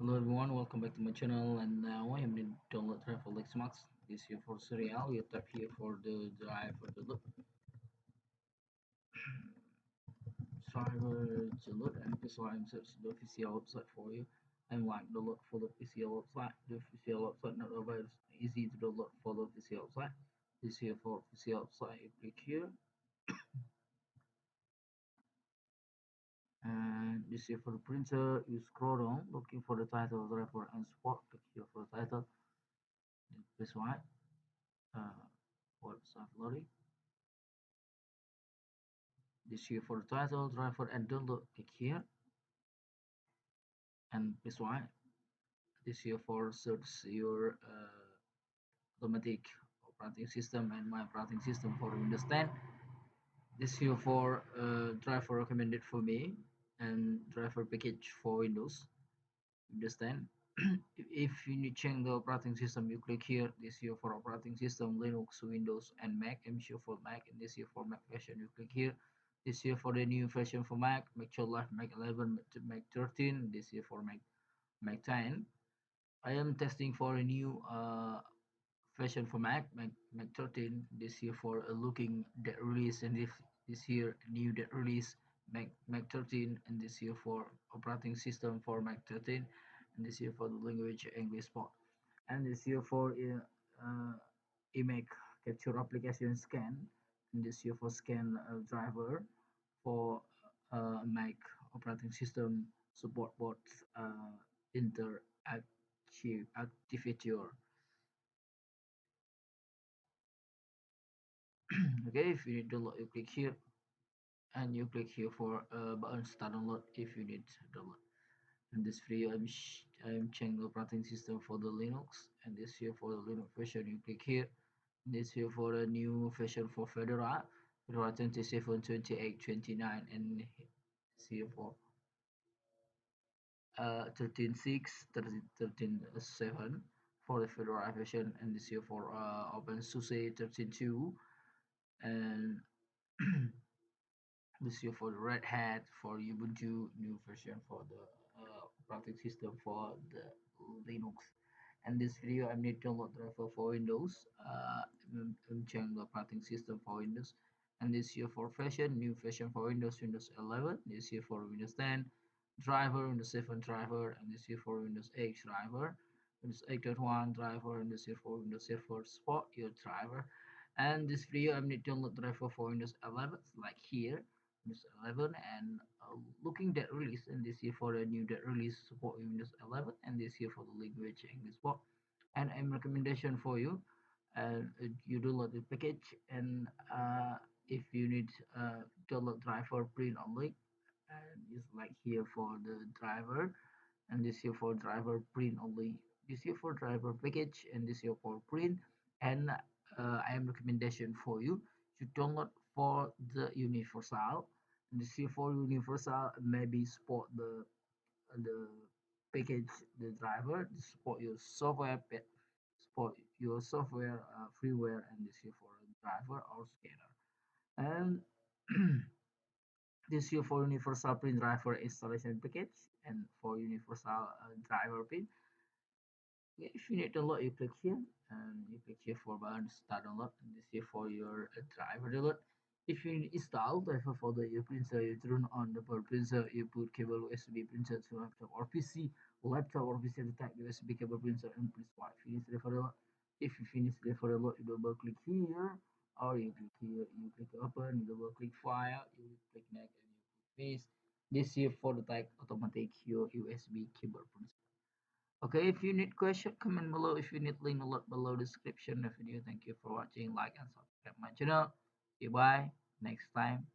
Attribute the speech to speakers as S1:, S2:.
S1: Hello everyone, welcome back to my channel. And now I am in download drive for Lexmark. This here for serial. You tap here for the drive for the look driver to look, and this why I'm search the official website for you. I'm like the look for the official website. The official website not available, easy to download for the official website. This here for official website. You click here, and this here for the printer. You scroll down, looking for the title, driver, and spot. Click here for the title. This one. Website loading. This here for the title, driver, and download. Click here and this one. This here for search your automatic operating system and my operating system for Windows 10. This here for driver recommended for me and driver package for Windows 10. If you need to change the operating system, you click here. This here for operating system, Linux, Windows, and Mac. I'm sure for Mac, and this here for Mac version. You click here. This here for the new version for Mac. Make sure live Mac 11, Mac 13. This here for Mac 10. I am testing for a new version for Mac 13. This here for a looking that release, and this here new that release Mac 13, and this here for operating system for Mac 13, and this here for the language English spot, and this here for image capture application scan, and this here for scan driver for Mac operating system support both activator. Okay, if you need to download, you click here, and you click here for button start download if you need download. In this video, I'm changing the operating system for the Linux, and this here for the Linux version. You click here. This here for a new version for Fedora 27, 28, 29, and this here for 13.6, 13.7 for the Fedora version, and this here for OpenSUSE 13.2, and this year for the Red Hat for Ubuntu new version for the operating system for the Linux. And this video I'm need to download driver for Windows. I'm changing the operating system for Windows. And this year for version, new version for Windows 11. This year for Windows 10 driver, Windows 7 driver, and this year for Windows 8 driver, Windows 8.1 driver, and this year for Windows Server Support your driver. And this video I'm need to download driver for Windows 11, like here. Windows 11 and looking that release, and this year for the new that release support Windows 11, and this year for the language English support. And I'm recommendation for you, and you download the package, and if you need download driver print only, and it's like here for the driver, and this here for driver print only, this here for driver package, and this here for print. And I am recommendation for you to download for the universal, and this here for universal maybe support the package, the driver support your software, support your software freeware, and this here for a driver or scanner. And this here for universal print driver installation package, and for universal driver print. Yeah, if you need to download, you click here, and you click here for button start download, and this here for your driver download. If you install driver for the your printer, you turn on the power printer, you put cable USB printer to laptop or PC, to type USB cable printer, and press Y. Finish the download. If you finish the download, you double click here, or you click here, you click open, you double click file, you click next, and you click finish. This here for the type automatic your USB cable printer. Okay, if you need question, comment below. If you need link below description of the video. Thank you for watching. Like and subscribe my channel. Goodbye. Next time.